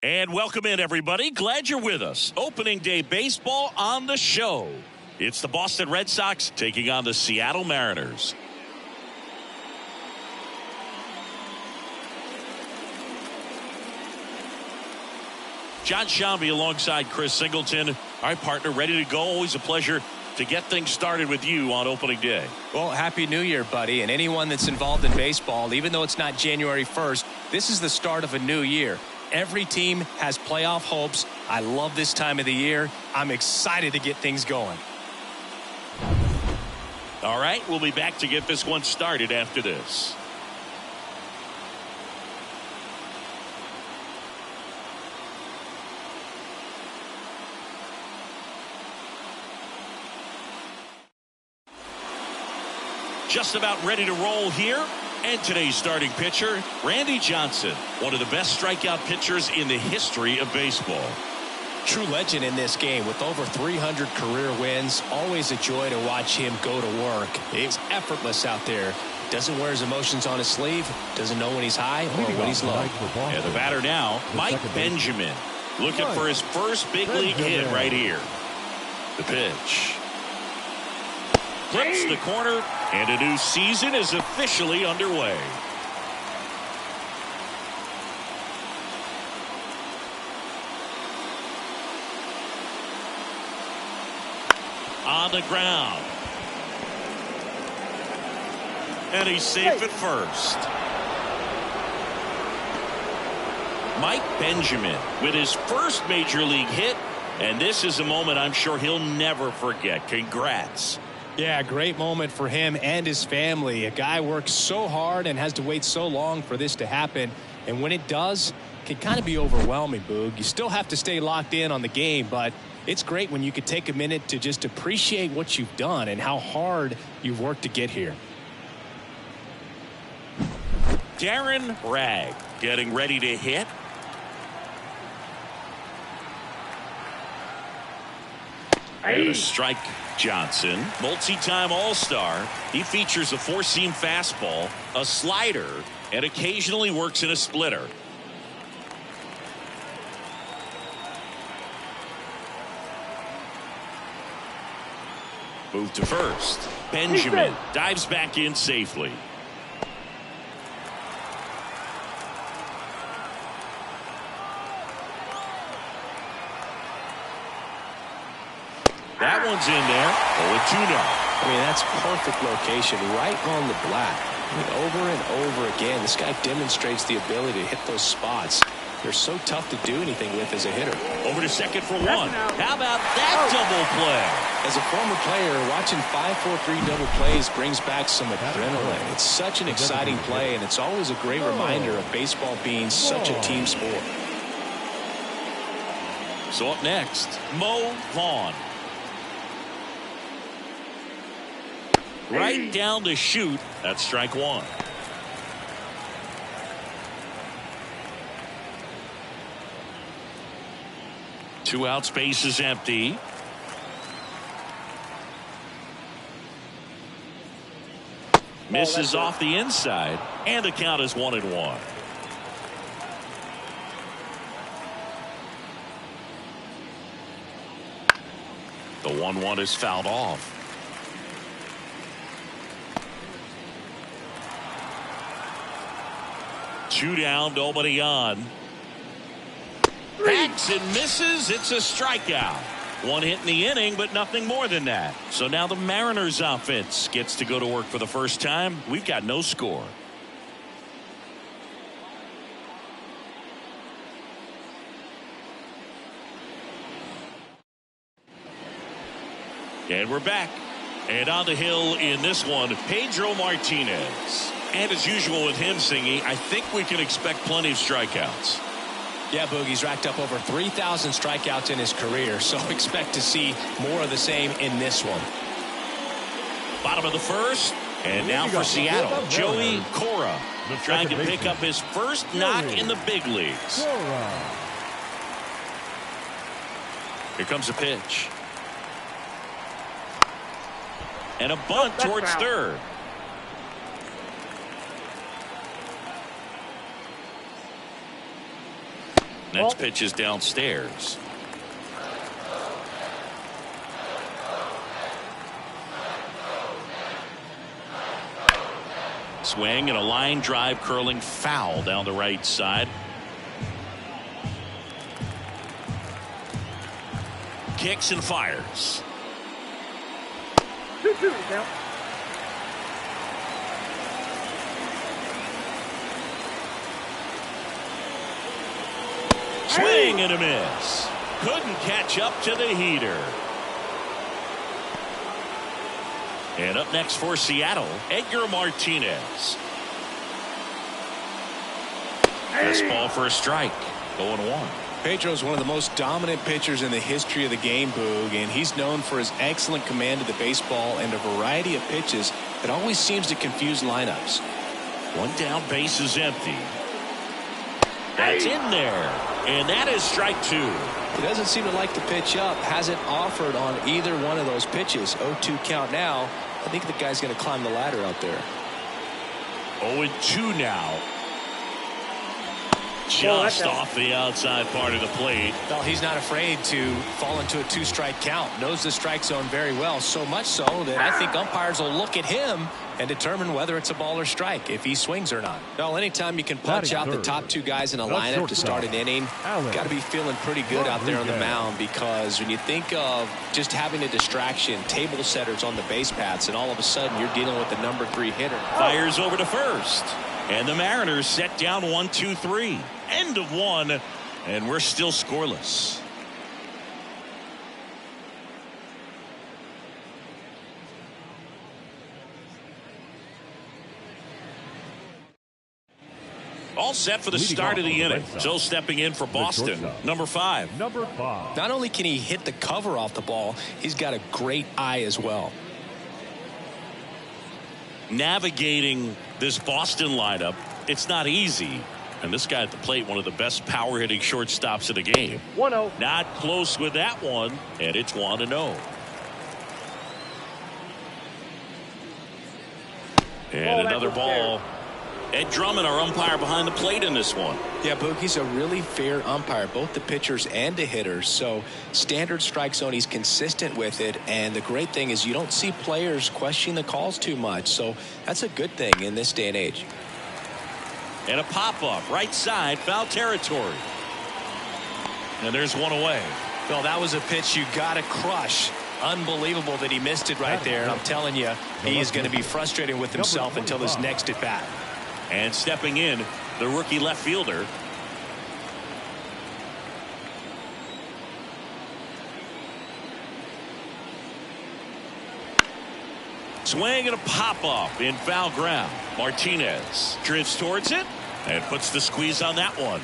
And welcome in, everybody. Glad you're with us. Opening day baseball on the show. It's the Boston Red Sox taking on the Seattle Mariners. John Shambi alongside Chris Singleton. All right, partner, ready to go. Always a pleasure to get things started with you on opening day. Well, happy New Year, buddy. And anyone that's involved in baseball, even though it's not January 1st, this is the start of a new year. Every team has playoff hopes. I love this time of the year. I'm excited to get things going. All right, we'll be back to get this one started after this. Just about ready to roll here. And today's starting pitcher, Randy Johnson, one of the best strikeout pitchers in the history of baseball. True legend in this game with over 300 career wins. Always a joy to watch him go to work. It's effortless out there. Doesn't wear his emotions on his sleeve. Doesn't know when he's high or when he's low. And the batter now, Mike Benjamin, looking for his first big league hit right here. The pitch. Flips the corner, and a new season is officially underway. On the ground. And he's safe at first. Mike Benjamin with his first major league hit, and this is a moment I'm sure he'll never forget. Congrats. Yeah, great moment for him and his family. A guy works so hard and has to wait so long for this to happen. And when it does, it can kind of be overwhelming, Boog. You still have to stay locked in on the game, but it's great when you could take a minute to just appreciate what you've done and how hard you've worked to get here. Darren Ragg getting ready to hit. And a strike. Johnson, multi-time All-Star. He features a four-seam fastball, a slider, and occasionally works in a splitter. Move to first. Benjamin dives back in safely. That one's in there. 0-2 now. I mean, that's perfect location right on the black. I mean, over and over again, this guy demonstrates the ability to hit those spots. They're so tough to do anything with as a hitter. Over to second for one. How about that double play? As a former player, watching 5-4-3 double plays brings back some adrenaline. It's such an exciting play, and it's always a great reminder of baseball being such a team sport. So up next, Mo Vaughn. Right down the chute. That's strike one. Two out, space is empty. Misses off the inside, and the count is 1-1. The 1-1 is fouled off. Two down, nobody on. Hacks and misses. It's a strikeout. One hit in the inning, but nothing more than that. So now the Mariners offense gets to go to work for the first time. We've got no score. And we're back. And on the hill in this one, Pedro Martinez. And as usual with him, Singy, I think we can expect plenty of strikeouts. Yeah, Boogie's racked up over 3,000 strikeouts in his career, so expect to see more of the same in this one. Bottom of the first, and now for Seattle, Joey Cora trying to pick up his first knock in the big leagues. Here comes a pitch. And a bunt towards third. Next pitch is downstairs. Swing and a line drive curling foul down the right side. Kicks and fires. 2-2 now. Swing and a miss. Couldn't catch up to the heater. And up next for Seattle, Edgar Martinez. Fastball for a strike. 0-1. Pedro's one of the most dominant pitchers in the history of the game, Boog, and he's known for his excellent command of the baseball and a variety of pitches that always seems to confuse lineups. One down, base is empty. That's in there, and that is strike two. He doesn't seem to like the pitch up, hasn't offered on either one of those pitches. 0-2 count now. I think the guy's going to climb the ladder out there. 0-2 now. Just off the outside part of the plate. Well, he's not afraid to fall into a two-strike count. Knows the strike zone very well, so much so that I think umpires will look at him and determine whether it's a ball or strike, if he swings or not. Well, anytime you can punch out the top two guys in a lineup to start an inning, got to be feeling pretty good out there on the mound, because when you think of just having a distraction, table setters on the base paths, and all of a sudden you're dealing with the number 3 hitter. Fires over to first. And the Mariners set down 1-2-3. End of one, and we're still scoreless. All set for the start of the inning. So stepping in for Boston, number 5. Not only can he hit the cover off the ball, he's got a great eye as well. Navigating this Boston lineup, it's not easy. And this guy at the plate, one of the best power hitting shortstops of the game. 1-0. Not close with that one, and it's 1-0. And another ball. Ed Drummond, our umpire behind the plate in this one. Yeah, Boog, he's a really fair umpire, both the pitchers and the hitters. So standard strike zone, he's consistent with it. And the great thing is you don't see players questioning the calls too much. So that's a good thing in this day and age. And a pop-up, right side, foul territory. And there's one away. Well, that was a pitch you got to crush. Unbelievable that he missed it right there. And I'm telling you, he is going to be frustrated with himself until his next at bat. And stepping in, the rookie left fielder. Swing and a pop-up in foul ground. Martinez drifts towards it and puts the squeeze on that one.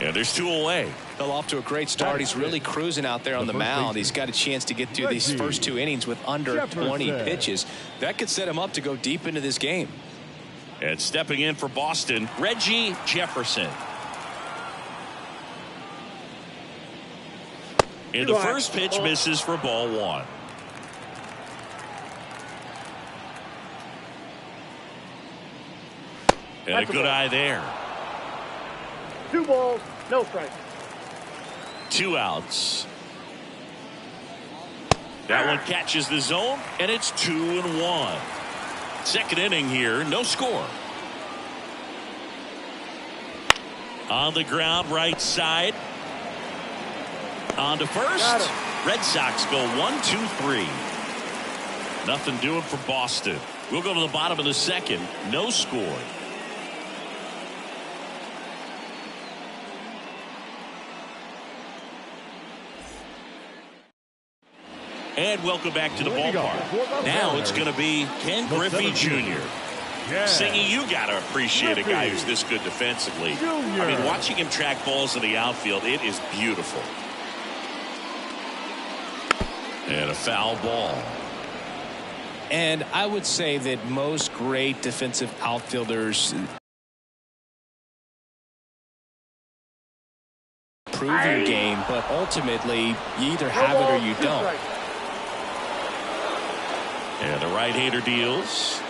And there's 2 away. Well, off to a great start. He's really cruising out there on the mound. He's got a chance to get through these first 2 innings with under 20 pitches. That could set him up to go deep into this game. And stepping in for Boston, Reggie Jefferson. And the first pitch misses for ball 1. And a good eye there. 2 balls, no strikes. 2 outs. That one catches the zone, and it's 2-1. Second inning here, no score. On the ground, right side. On to first. Red Sox go 1-2-3. Nothing doing for Boston. We'll go to the bottom of the second. No score. And welcome back to the ballpark. Now it's going to be Ken Griffey Jr. Singy, you got to appreciate a guy who's this good defensively. I mean, watching him track balls in the outfield, it is beautiful. And a foul ball. And I would say that most great defensive outfielders prove your game, but ultimately you either have it or you don't. And the right-hander deals.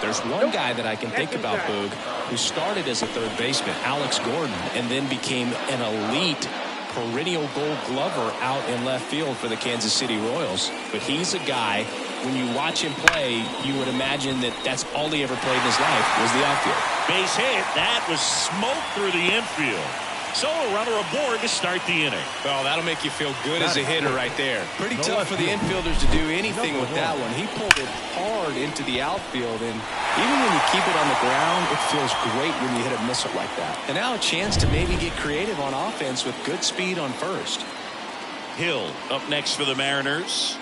There's one guy that I can think about, Boog, who started as a third baseman, Alex Gordon, and then became an elite perennial Gold Glover out in left field for the Kansas City Royals. But he's a guy, when you watch him play, you would imagine that that's all he ever played in his life was the outfield. Base hit. That was smoke through the infield. So a runner aboard to start the inning. Well, that'll make you feel good as a hitter right there. Pretty tough for the infielders to do anything with that one. He pulled it hard into the outfield, and even when you keep it on the ground, it feels great when you hit a missile like that. And now a chance to maybe get creative on offense with good speed on first. Hill up next for the Mariners.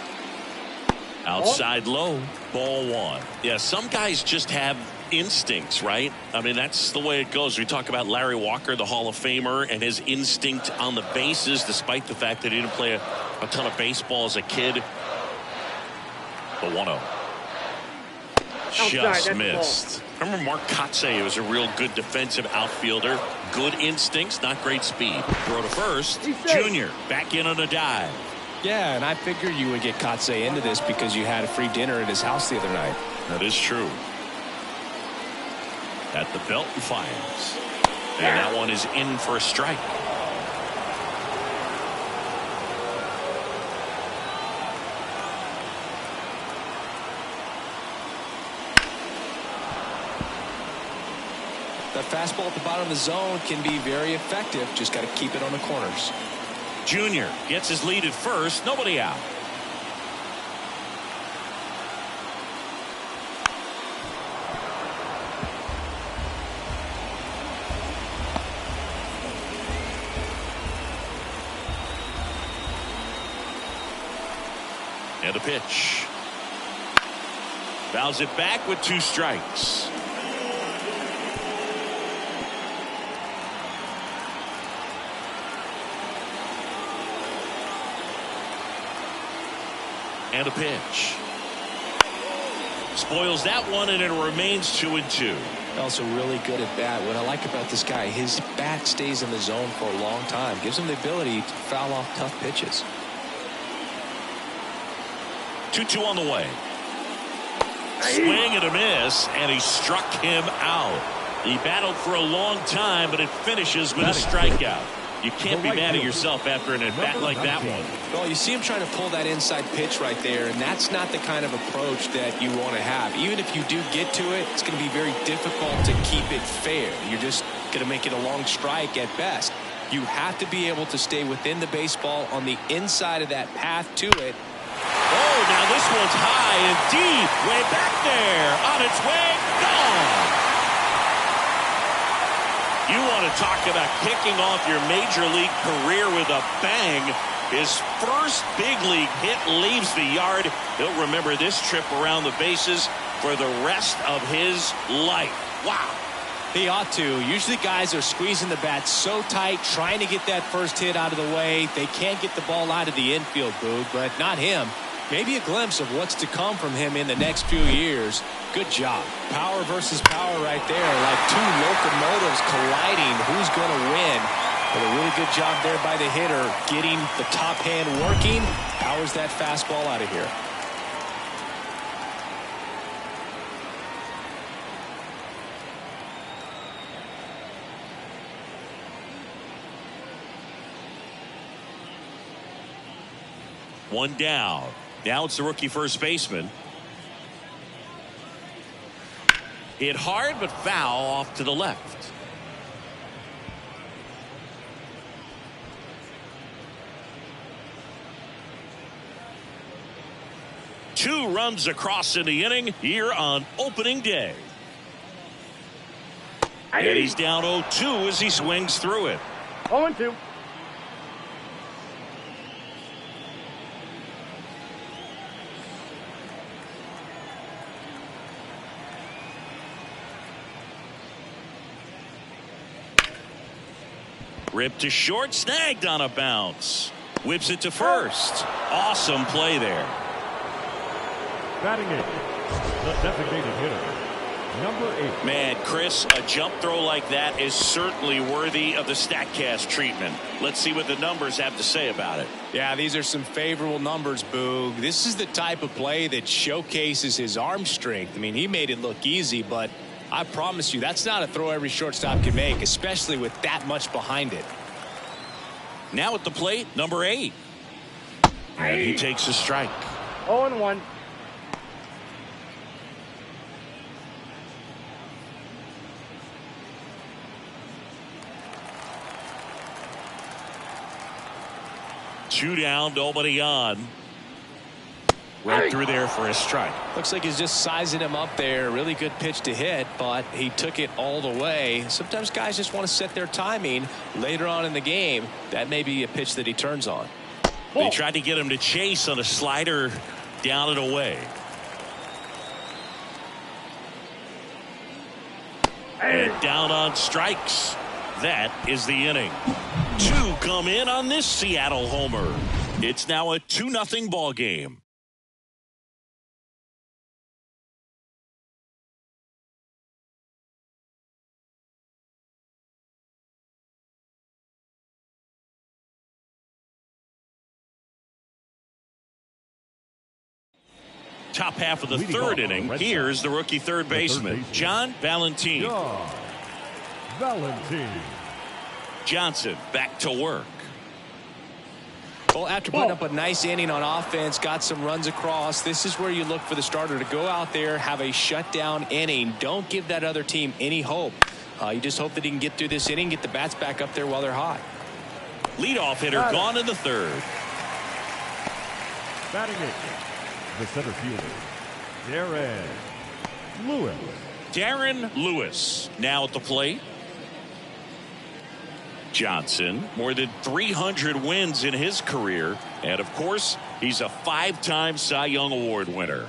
Outside low, ball one. Yeah, some guys just have instincts, right? I mean, that's the way it goes. We talk about Larry Walker, the Hall of Famer, and his instinct on the bases, despite the fact that he didn't play a ton of baseball as a kid. The 1-0. Just missed. Remember Mark Kotsay was a real good defensive outfielder. Good instincts, not great speed. Throw to first. Junior back in on a dive. Yeah, and I figured you would get Kotsay into this because you had a free dinner at his house the other night. That is true. At the belt and fires. And that one is in for a strike. That fastball at the bottom of the zone can be very effective. Just got to keep it on the corners. Junior gets his lead at first. Nobody out. And a pitch. Fouls it back with 2 strikes. And a pitch. Spoils that one, and it remains 2-2. Also really good at bat. What I like about this guy, his bat stays in the zone for a long time. Gives him the ability to foul off tough pitches. 2-2 on the way. Swing and a miss, and he struck him out. He battled for a long time, but it finishes with a strikeout. You can't be mad at yourself after an at-bat like that one. Well, you see him trying to pull that inside pitch right there, and that's not the kind of approach that you want to have. Even if you do get to it, it's going to be very difficult to keep it fair. You're just going to make it a long strike at best. You have to be able to stay within the baseball on the inside of that path to it. Oh, now this one's high and deep, way back there, on its way, gone. You want to talk about kicking off your major league career with a bang. His first big league hit leaves the yard. He'll remember this trip around the bases for the rest of his life. Wow. He ought to. Usually guys are squeezing the bat so tight, trying to get that first hit out of the way. They can't get the ball out of the infield, Boog, but not him. Maybe a glimpse of what's to come from him in the next few years. Good job. Power versus power right there. Like 2 locomotives colliding. Who's going to win? But a really good job there by the hitter, getting the top hand working. Powers that fastball out of here. One down. Now it's the rookie first baseman. Hit hard but foul off to the left. Two runs across in the inning here on opening day. And he's down 0-2 as he swings through it. 0-2. Ripped to short, snagged on a bounce. Whips it to first. Awesome play there. Batting it, the designated hitter, number 8. Man, Chris, a jump throw like that is certainly worthy of the StatCast treatment. Let's see what the numbers have to say about it. Yeah, these are some favorable numbers, Boog. This is the type of play that showcases his arm strength. I mean, he made it look easy, but I promise you, that's not a throw every shortstop can make, especially with that much behind it. Now at the plate, number 8. And he takes a strike. 0-1. Two down, nobody on. Right through there for a strike. Looks like he's just sizing him up there. Really good pitch to hit, but he took it all the way. Sometimes guys just want to set their timing later on in the game. That may be a pitch that he turns on. They tried to get him to chase on a slider down and away. And down on strikes. That is the inning. 2 come in on this Seattle homer. It's now a 2-0 ball game. Top half of the third inning. Here's the rookie third baseman, John Valentin. Johnson back to work. Well, after putting up a nice inning on offense, got some runs across, this is where you look for the starter to go out there, have a shutdown inning. Don't give that other team any hope. You just hope that he can get through this inning, get the bats back up there while they're hot. Leadoff hitter gone in the third. Batting it, the center fielder, Darren Lewis now at the plate. Johnson, more than 300 wins in his career, and of course he's a 5-time Cy Young Award winner.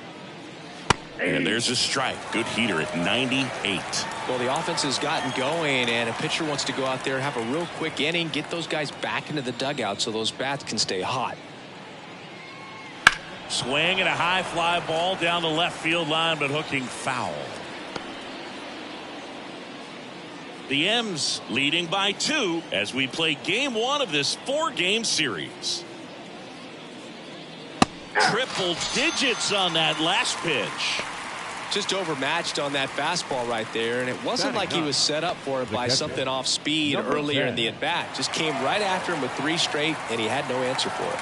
And there's a strike. Good heater at 98. Well, the offense has gotten going, and a pitcher wants to go out there, have a real quick inning, get those guys back into the dugout so those bats can stay hot. Swing and a high fly ball down the left field line, but hooking foul. The M's leading by 2 as we play game 1 of this 4-game series. Triple digits on that last pitch. Just overmatched on that fastball right there, and it wasn't like he was set up for it by something off speed earlier in the at-bat. Just came right after him with 3 straight, and he had no answer for it.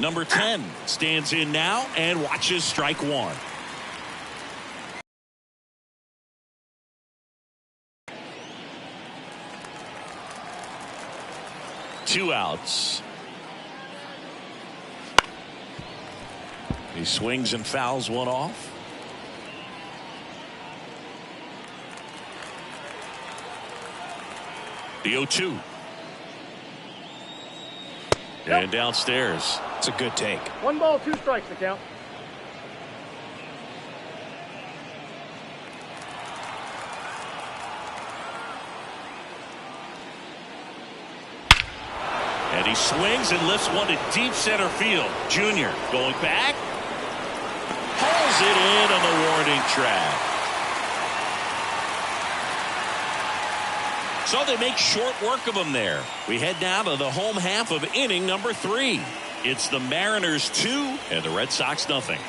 Number 10 stands in now and watches strike 1. Two outs. He swings and fouls one off. The 0-2. And downstairs. It's a good take. 1 ball, 2 strikes to count. And he swings and lifts one to deep center field. Junior going back. Hauls it in on the warning track. So they make short work of him there. We head now to the home half of inning number 3. It's the Mariners 2 and the Red Sox nothing.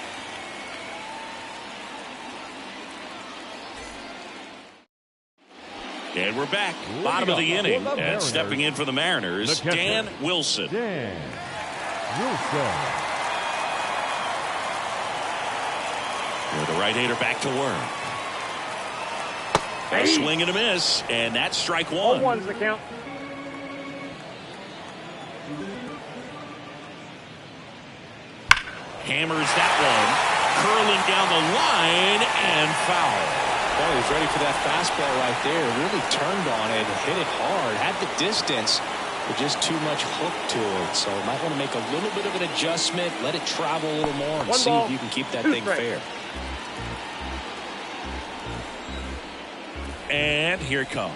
And we're back. Bottom of the inning. And stepping in for the Mariners, Dan Wilson. With the right-hander back to work. A swing and a miss, and that's strike 1. 0-1's the count. Hammers that one. Curling down the line and foul. Well, he was ready for that fastball right there. Really turned on it, hit it hard, had the distance, but just too much hook to it. So might want to make a little bit of an adjustment, let it travel a little more, and see if you can keep that thing fair. And here it comes.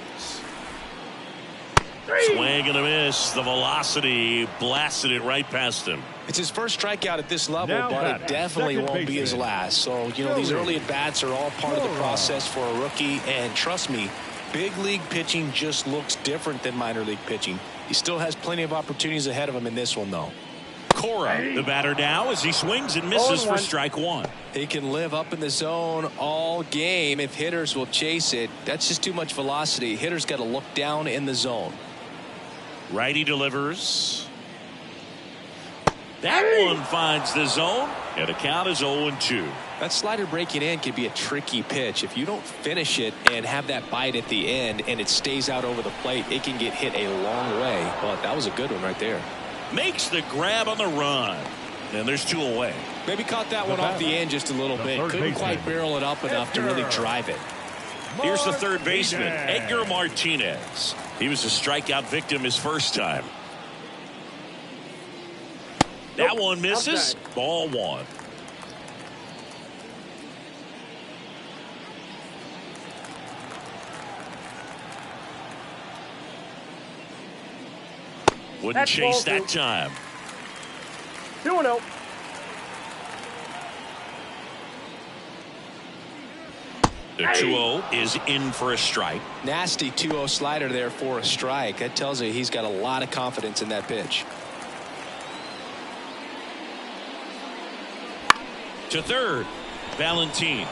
Swing and a miss. The velocity blasted it right past him. It's his first strikeout at this level, Now but it definitely won't be his last. So, you know, these early at-bats are all part of the process for a rookie. And trust me, big league pitching just looks different than minor league pitching. He still has plenty of opportunities ahead of him in this one, though. Cora, the batter now, as he swings and misses for strike one. He can live up in the zone all game if hitters will chase it. That's just too much velocity. Hitters got to look down in the zone. Righty delivers. That one finds the zone, and the count is 0-2. That slider breaking in can be a tricky pitch. If you don't finish it and have that bite at the end and it stays out over the plate, it can get hit a long way. But that was a good one right there. Makes the grab on the run, and there's 2 away. Maybe caught that one off the end just a little bit. Couldn't quite barrel it up enough to really drive it. Here's the third baseman, Edgar Martinez. He was a strikeout victim his first time. That one misses. Ball 1. Wouldn't chase that time. 2-0. The 2-0 is in for a strike. Nasty 2-0 slider there for a strike. That tells you he's got a lot of confidence in that pitch. To third, Valentin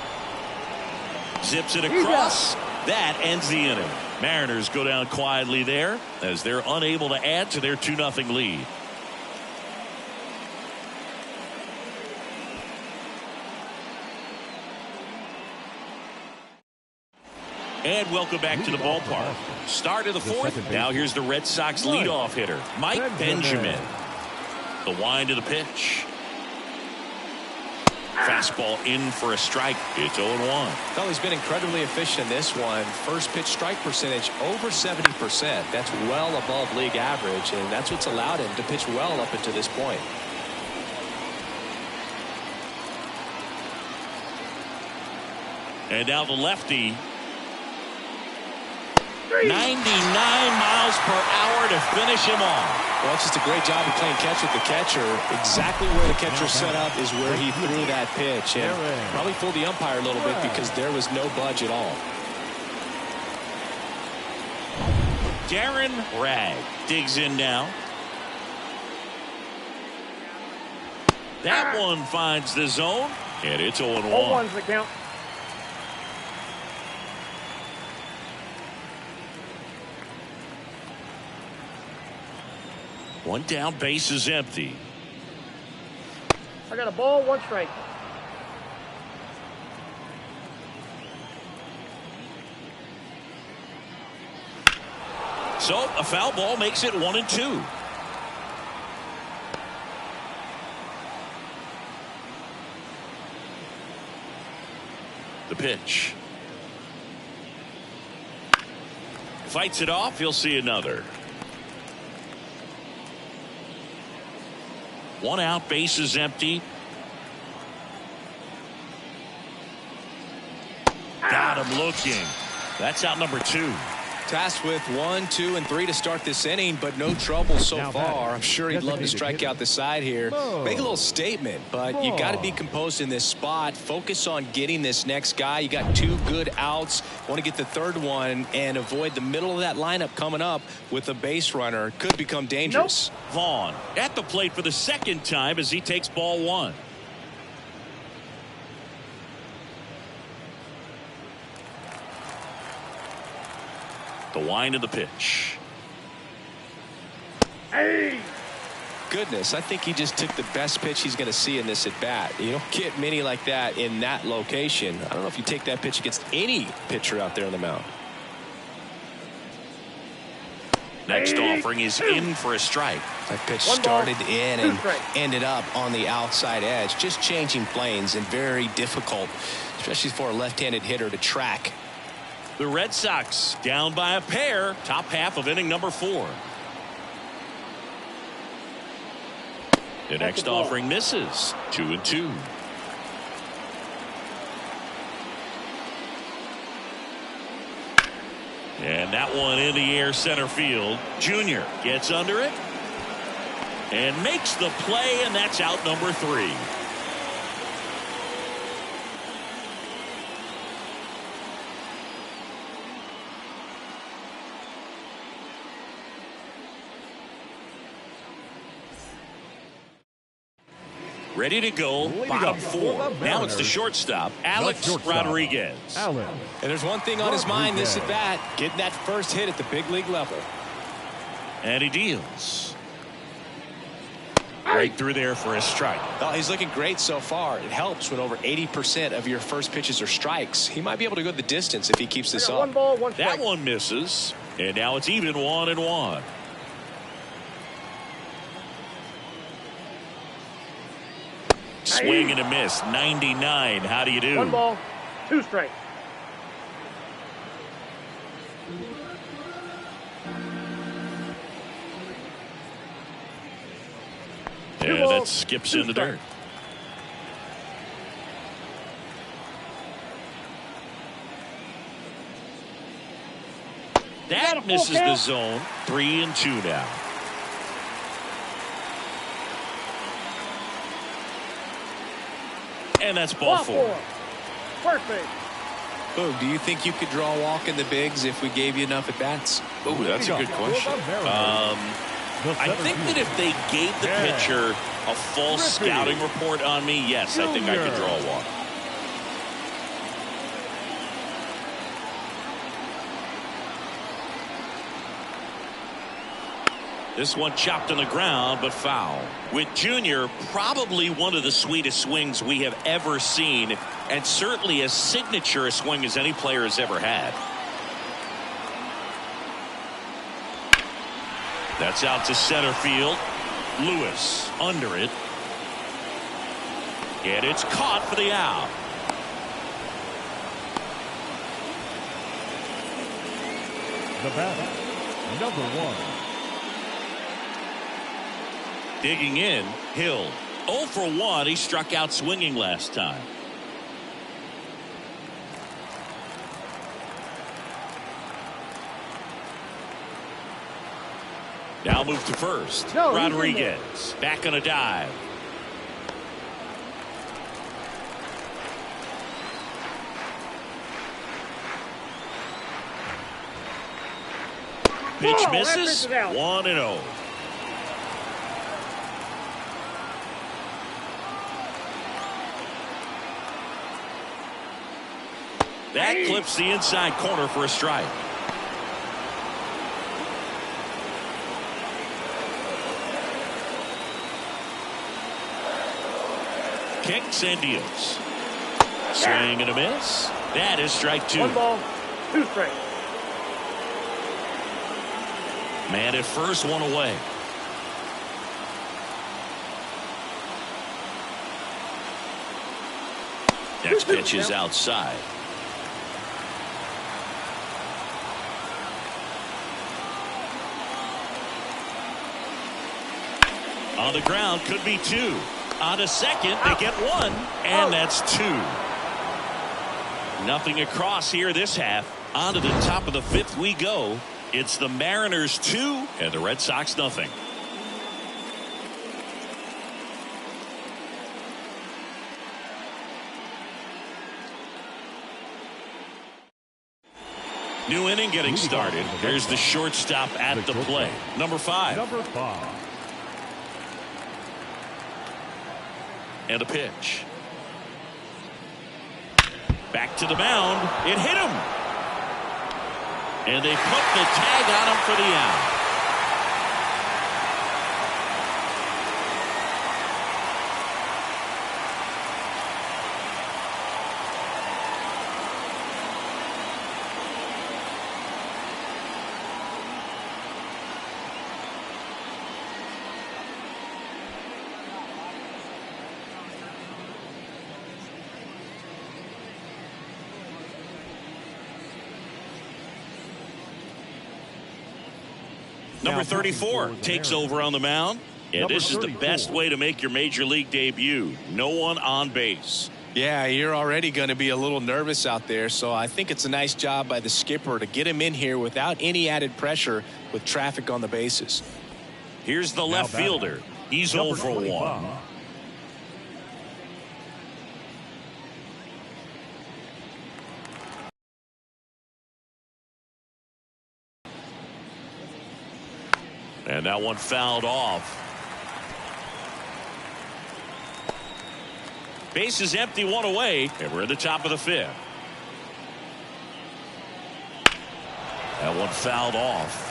zips it across. That ends the inning. Mariners go down quietly there as they're unable to add to their 2-0 lead. And welcome back to the ballpark. Start of the fourth. Now here's the Red Sox leadoff hitter, Mike Benjamin. The wind of the pitch. Fastball in for a strike. It's 0-1. Well, he's been incredibly efficient in this one. First pitch strike percentage over 70%. That's well above league average, and that's what's allowed him to pitch well up until this point. And now the lefty. 99 miles per hour to finish him off. Well, it's just a great job of playing catch with the catcher. Exactly where the catcher set up is where he threw that pitch. And probably fooled the umpire a little bit because there was no budge at all. Darren Ragg digs in now. That one finds the zone, and it's 0-1. 0-1's the count. One down, base is empty. I got a ball, 1 strike. So a foul ball makes it 1-2. The pitch. Fights it off. He'll see another. 1 out, base is empty. Got him looking. That's out number 2. Tasked with 1, 2, and 3 to start this inning, but no trouble so far. I'm sure he'd love to strike out the side here. Make a little statement, but you got to be composed in this spot. Focus on getting this next guy. You got 2 good outs. Want to get the third one and avoid the middle of that lineup coming up with a base runner. Could become dangerous. Vaughn at the plate for the second time as he takes ball 1. The wind of the pitch. Hey! Goodness, I think he just took the best pitch he's going to see in this at bat. You don't get many like that in that location. I don't know if you take that pitch against any pitcher out there on the mound. Next offering is in for a strike. That pitch started in and ended up on the outside edge. Just changing planes and very difficult, especially for a left-handed hitter to track. The Red Sox down by a pair. Top half of inning number 4. The next offering misses. 2-2. And that one in the air center field. Junior gets under it and makes the play, and that's out number 3. ready to go. Bottom four. Now it's the shortstop, Alex Rodriguez. And there's one thing on his mind this at bat, getting that first hit at the big league level. And he deals. Right through there for a strike. Oh, he's looking great so far. It helps when over 80% of your first pitches are strikes. He might be able to go the distance if he keeps this up. 1 ball, 1 strike. That one misses. And now it's even 1-1. Swing and a miss. 99. How do you do? 1 ball, 2 strikes. And that skips in the dirt. That misses the zone. 3-2 now. And that's ball 4. First base. Boog, do you think you could draw a walk in the bigs if we gave you enough at bats? Oh, that's a good question. I think that if they gave the pitcher a false scouting report on me, yes, I think I could draw a walk. This one chopped on the ground, but foul. With Junior, probably one of the sweetest swings we have ever seen, and certainly as signature a swing as any player has ever had. That's out to center field. Lewis under it. And it's caught for the out. The batter, number 1. Digging in, Hill. 0 for 1. He struck out swinging last time. Now move to first. Rodriguez back on a dive. Pitch misses. 1-0. That clips the inside corner for a strike. Kicks and deals. Swing and a miss. That is strike 2. 1 ball, 2 strikes. Man at first, 1 away. Next pitch is outside. On the ground, could be 2. On a second, they get 1, and that's 2. Nothing across here this half. On to the top of the 5th we go. It's the Mariners 2 and the Red Sox nothing. New inning getting started. There's the shortstop at the plate. Number 5. And a pitch. Back to the mound. It hit him. And they put the tag on him for the out. Number 34 takes over on the mound. And this is the best way to make your major league debut. No one on base. Yeah, you're already going to be a little nervous out there, so I think it's a nice job by the skipper to get him in here without any added pressure with traffic on the bases. Here's the left fielder. He's 0 for 1. And that one fouled off. Base is empty, one away, and we're in the top of the 5th. That one fouled off.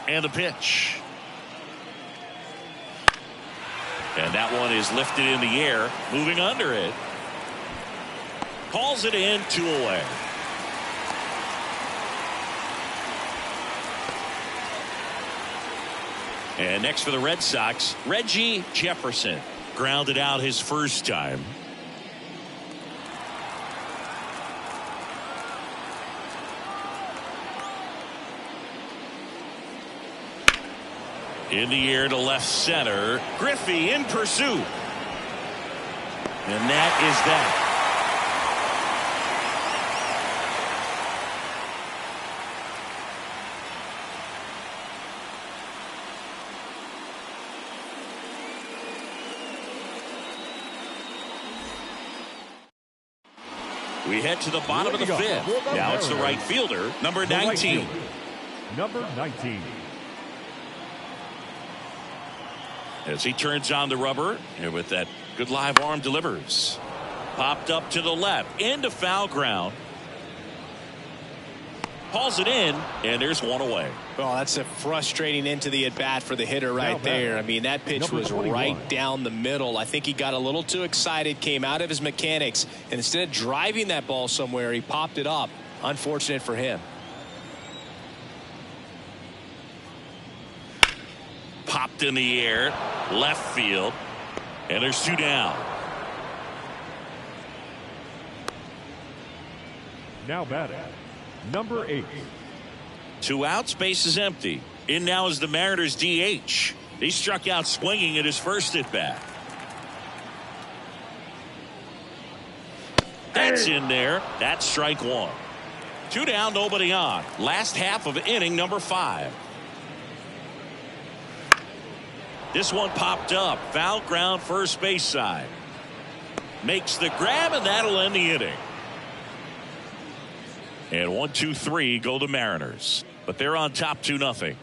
And the pitch. And that one is lifted in the air, moving under it. Calls it in, 2 away. And next for the Red Sox, Reggie Jefferson. Grounded out his first time. In the air to left center. Griffey in pursuit. And that is that. We head to the bottom of the 5th. Now it's the right fielder, number 19. Number 19. As he turns on the rubber, and with that good live arm delivers. Popped up to the left, into foul ground. Hauls it in, and there's one away. Well, that's a frustrating end to the at-bat for the hitter right there. I mean, that pitch was right down the middle. I think he got a little too excited, came out of his mechanics, and instead of driving that ball somewhere, he popped it up. Unfortunate for him. Popped in the air, left field, and there's 2 down. Now batting, number 8. 2 outs, base is empty. In now is the Mariners DH. He struck out swinging at his first at bat. That's in there. That's strike 1. 2 down, nobody on. Last half of inning number 5. This one popped up. Foul ground, first base side. Makes the grab, and that'll end the inning. And 1, 2, 3 go the Mariners. But they're on top 2-0.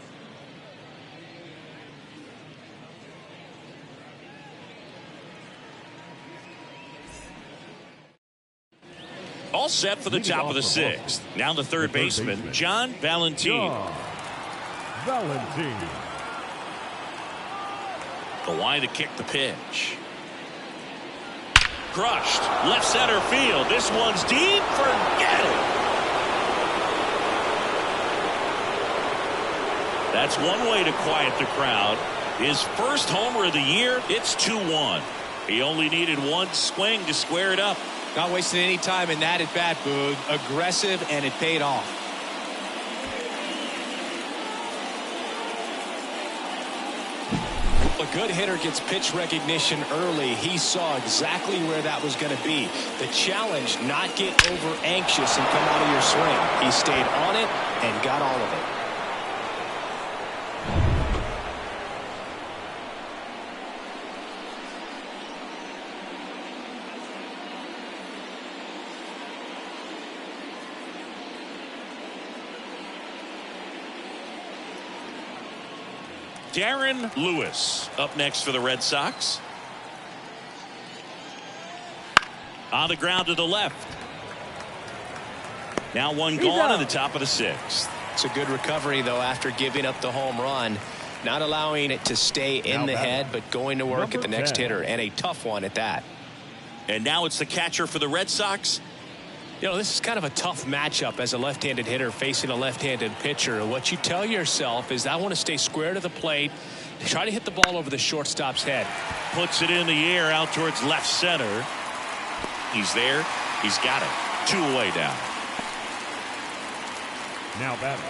All set for the top of the 6th. Now the third baseman, John Valentine. The line to kick the pitch. Crushed. Left center field. This one's deep. Forget it. That's one way to quiet the crowd. His first homer of the year. It's 2-1. He only needed one swing to square it up. Not wasting any time in that at bat, Boog. Aggressive, and it paid off. A good hitter gets pitch recognition early. He saw exactly where that was going to be. The challenge, not get over anxious and come out of your swing. He stayed on it and got all of it. Darren Lewis up next for the Red Sox. On the ground to the left. Now one gone in the top of the 6th. It's a good recovery, though, after giving up the home run. Not allowing it to stay in the head, but going to work at the next hitter, and a tough one at that. And now it's the catcher for the Red Sox. You know, this is kind of a tough matchup as a left-handed hitter facing a left-handed pitcher. What you tell yourself is, I want to stay square to the plate, try to hit the ball over the shortstop's head. Puts it in the air out towards left center. He's there. He's got it. 2 away down. Now batting,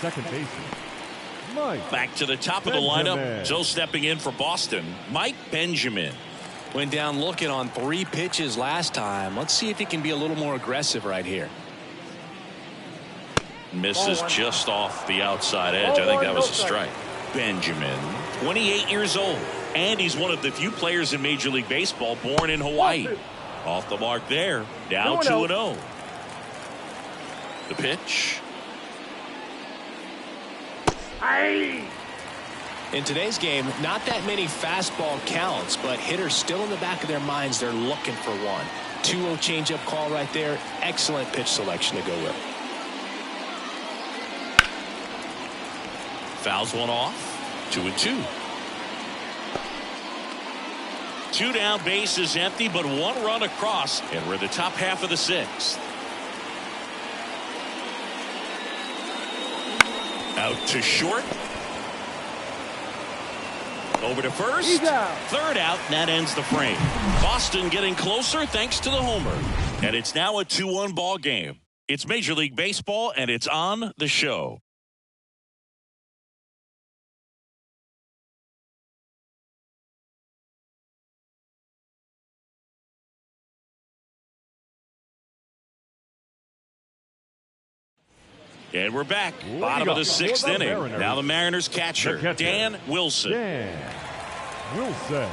second baseman, Mike. Back to the top of the lineup. So stepping in for Boston, Mike Benjamin. Went down looking on 3 pitches last time. Let's see if he can be a little more aggressive right here. Misses just off the outside edge. I think that was a strike. Benjamin, 28 years old, and he's one of the few players in Major League Baseball born in Hawaii. Off the mark there. Down 2-0. The pitch. In today's game, not that many fastball counts, but hitters still in the back of their minds, they're looking for one. 2-0 changeup call right there. Excellent pitch selection to go with. Fouls one off. 2-2. 2 down, base is empty, but 1 run across, and we're in the top half of the 6th. Out to short. Over to first. He's out. Third out, and that ends the frame. Boston getting closer thanks to the homer. And it's now a 2-1 ball game. It's Major League Baseball, and it's on the show. And we're back. Bottom of the 6th inning. Now the Mariners catcher, Dan Wilson. Dan Wilson.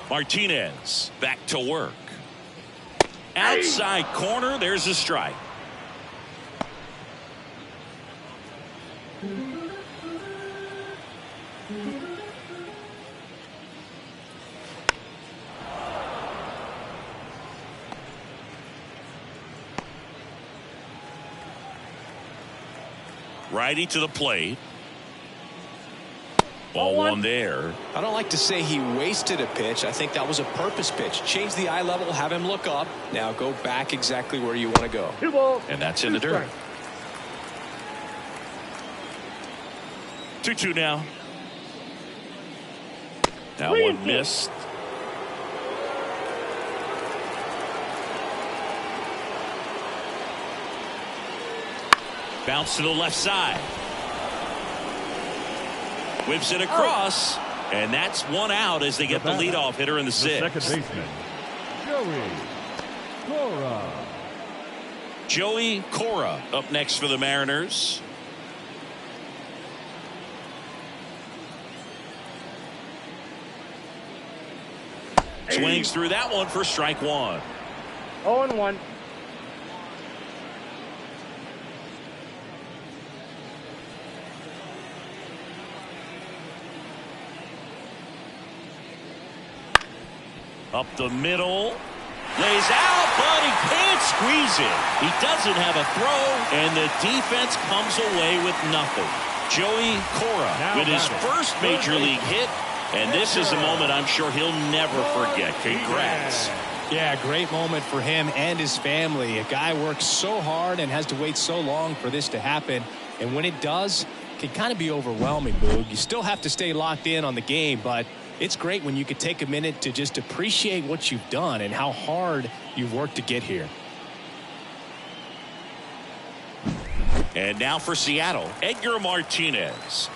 Martinez back to work. Outside corner. There's a strike. Righty to the plate. Ball one there. I don't like to say he wasted a pitch. I think that was a purpose pitch. Change the eye level, have him look up. Now go back exactly where you want to go. 2 balls. And that's in the dirt. 2-2 now. That one missed. Bounce to the left side. Whips it across. And that's 1 out as they get the leadoff hitter in the 6th. Second baseman, Joey Cora. Joey Cora up next for the Mariners. Swings through that one for strike 1. 0-1. Up the middle. Lays out, but he can't squeeze it. He doesn't have a throw, and the defense comes away with nothing. Joey Cora with his first major league hit, and this is a moment I'm sure he'll never forget. Congrats. Yeah, great moment for him and his family. A guy works so hard and has to wait so long for this to happen. And when it does, it can kind of be overwhelming, Boog. You still have to stay locked in on the game, but it's great when you could take a minute to just appreciate what you've done and how hard you've worked to get here. And now for Seattle, Edgar Martinez.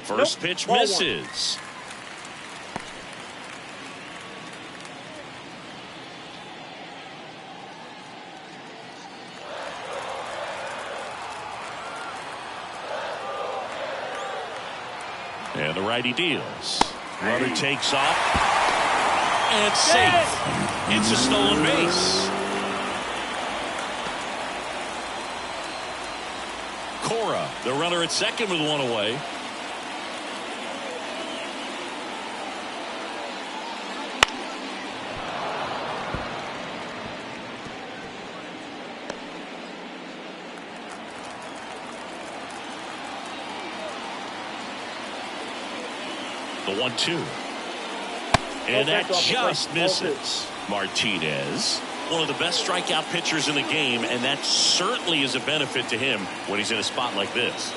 First pitch misses. And the righty deals. Runner takes off. And safe. It's a stolen base. Cora, the runner at second with 1 away. The 1-2. And that just misses. Martinez, one of the best strikeout pitchers in the game, and that certainly is a benefit to him when he's in a spot like this.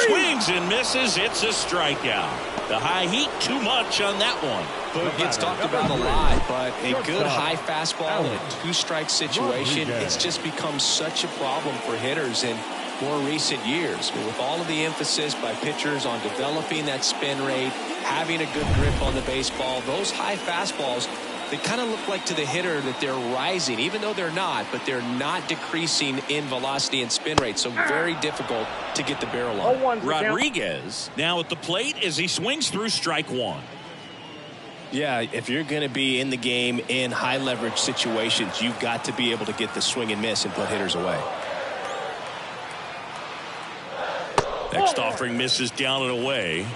Swings and misses. It's a strikeout. The high heat, too much on that one. Boog gets talked about a lot, but a good high fastball in a 2-strike situation, it's just become such a problem for hitters in more recent years. With all of the emphasis by pitchers on developing that spin rate, having a good grip on the baseball. Those high fastballs, they kind of look like to the hitter that they're rising, even though they're not, but they're not decreasing in velocity and spin rate. So very difficult to get the barrel on. Rodriguez now at the plate as he swings through strike one. Yeah, if you're going to be in the game in high leverage situations, you've got to be able to get the swing and miss and put hitters away. Next offering misses down and away.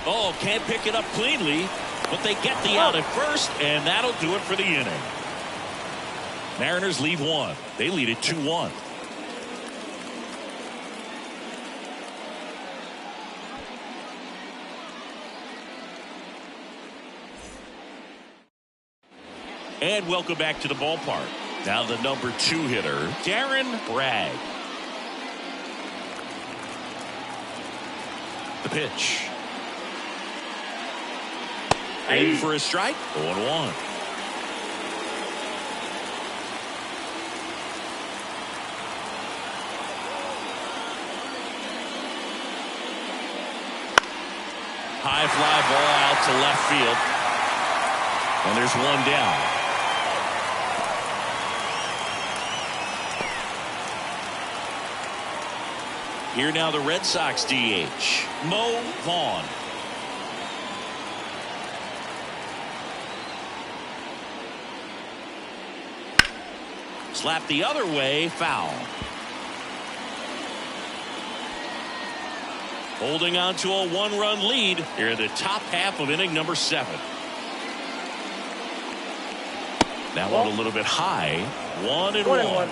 Oh, can't pick it up cleanly, but they get the out at first, and that'll do it for the inning. Mariners leave one. They lead it 2-1. And welcome back to the ballpark. Now the number 2 hitter, Darren Bragg. The pitch. Aim for a strike. 0-1. High fly ball out to left field. And there's one down. Here now the Red Sox DH, Mo Vaughn. Slap the other way, foul. Holding on to a 1-run lead here in the top half of inning number 7. That one a little bit high. 1-1.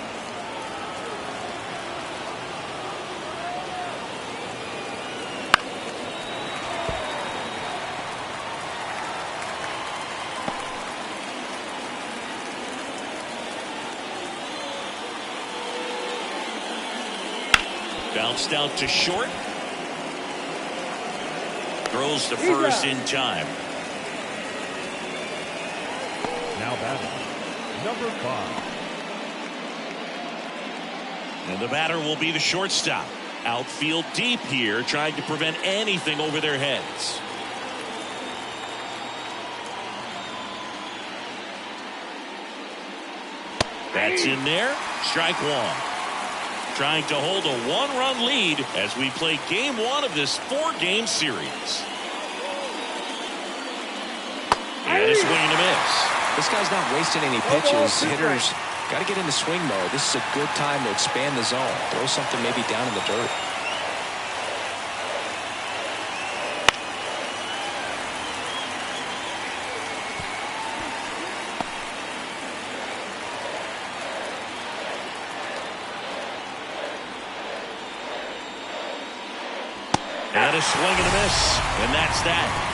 Bounced out to short. Throws to first in time. Now batting, number 5. And the batter will be the shortstop. Outfield deep here, trying to prevent anything over their heads. That's in there. Strike one. Trying to hold a 1-run lead as we play game 1 of this 4-game series. And a swing and a miss. This guy's not wasting any pitches. Hitters got to get into swing mode. This is a good time to expand the zone. Throw something maybe down in the dirt. And a swing and a miss. And that's that.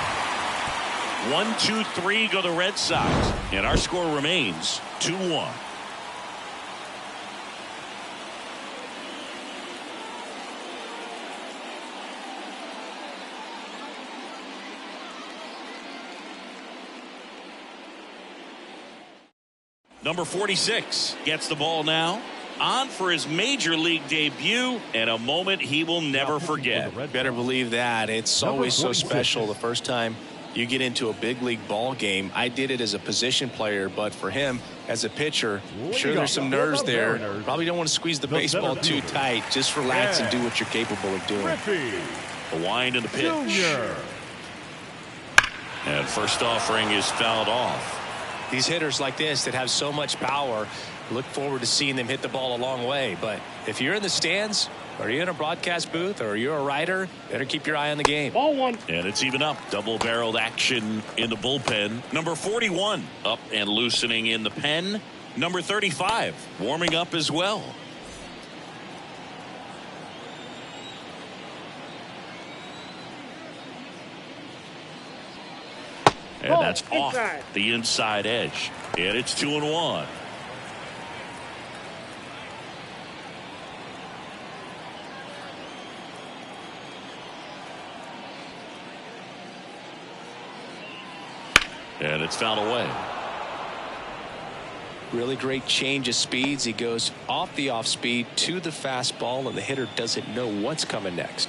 1, 2, 3 go the Red Sox. And our score remains 2-1. Number 46 gets the ball now. On for his major league debut, and a moment he will never forget. Better believe that. It's always so special the first time you get into a big league ball game. I did it as a position player, but for him as a pitcher, sure there's some nerves there. Probably don't want to squeeze the baseball too tight. Just relax and do what you're capable of doing. A wind in the pitch. And first offering is fouled off. These hitters like this that have so much power, look forward to seeing them hit the ball a long way. But if you're in the stands, or you're in a broadcast booth, or you're a writer, better keep your eye on the game. Ball one. And it's even up. Double-barreled action in the bullpen. Number 41 up and loosening in the pen. Number 35 warming up as well. And that's off the inside edge. And it's 2-1. And it's fouled away. Really great change of speeds. He goes off the off speed to the fastball, and the hitter doesn't know what's coming next.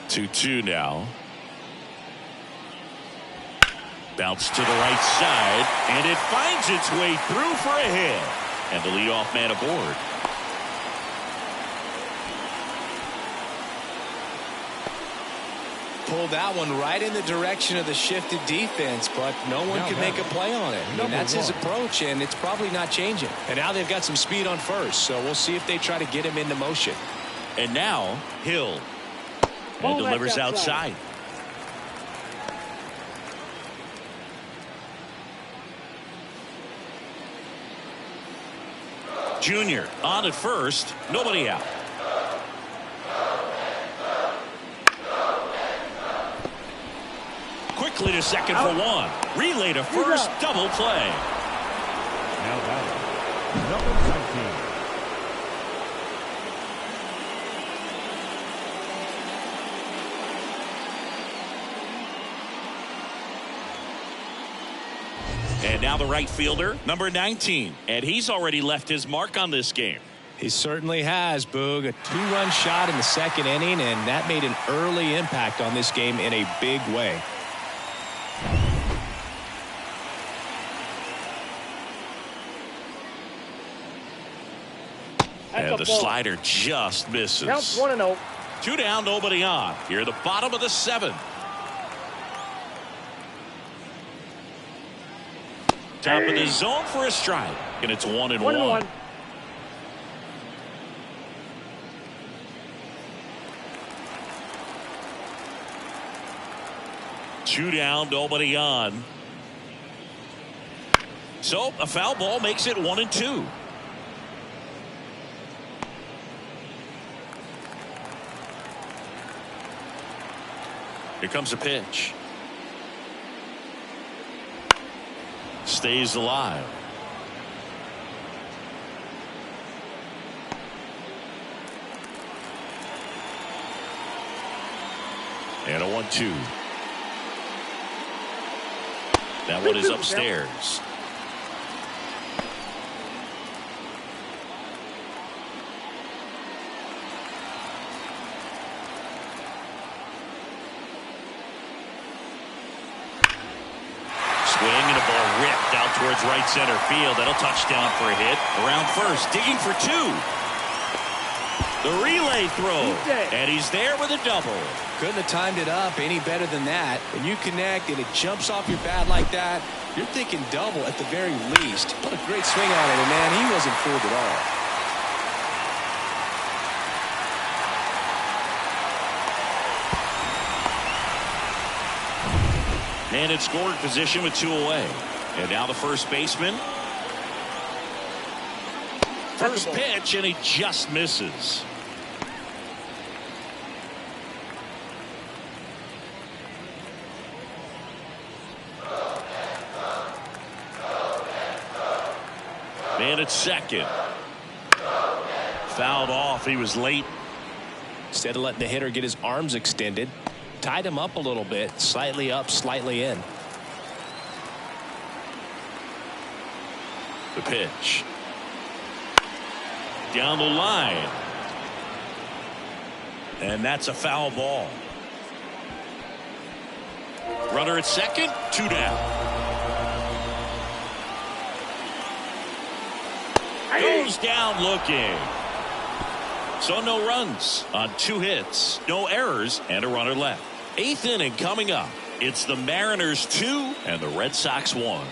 2-2 now. Bounce to the right side, and it finds its way through for a hit. And the leadoff man aboard. Pulled that one right in the direction of the shifted defense, but no one can make a play on it. And that's his approach, and it's probably not changing. And now they've got some speed on first, so we'll see if they try to get him into motion. And now Hill. And delivers outside. Junior on at first, nobody out. Quickly to second for one. Relay to first, double play. Now batting, number 19. And now the right fielder, number 19. And he's already left his mark on this game. He certainly has, Boog. A two-run shot in the second inning, and that made an early impact on this game in a big way. And the slider just misses. Counts 1-0. 2 down, nobody on. Here at the bottom of the 7th. Top of the zone for a strike. And it's 1-1. 1-1. Two down, nobody on. So a foul ball makes it 1-2. Here comes a pitch. Stays alive. And a 1-2. That one is upstairs. And a ball ripped out towards right center field. That'll touch down for a hit. Around first, digging for 2. The relay throw, and he's there with a double. Couldn't have timed it up any better than that. When you connect and it jumps off your bat like that, you're thinking double at the very least. What a great swing on it, and man, he wasn't fooled at all. And in scoring position with 2 away. And now the first baseman. First pitch, and he just misses. And at second. Fouled off. He was late. Instead of letting the hitter get his arms extended, tied him up a little bit, slightly up, slightly in. The pitch. Down the line. And that's a foul ball. Runner at second, 2 down. Goes down looking. So no runs on 2 hits, no errors, and a runner left. 8th inning coming up. It's the Mariners 2 and the Red Sox 1.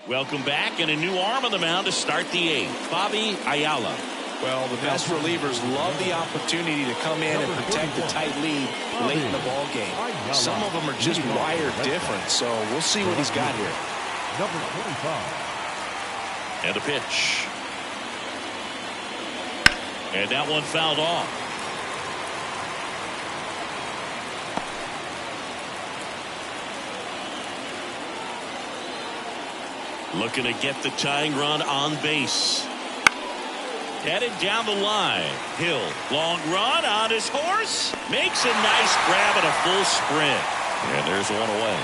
Welcome back, and a new arm on the mound to start the 8th. Bobby Ayala. Well, the best relievers love the opportunity to come in and protect the tight lead late in the ball game. Some of them are just wired different, so we'll see what he's got here. Number 25. And a pitch. And that one fouled off. Looking to get the tying run on base. Headed down the line. Hill, long run on his horse. Makes a nice grab and a full sprint. And there's one away.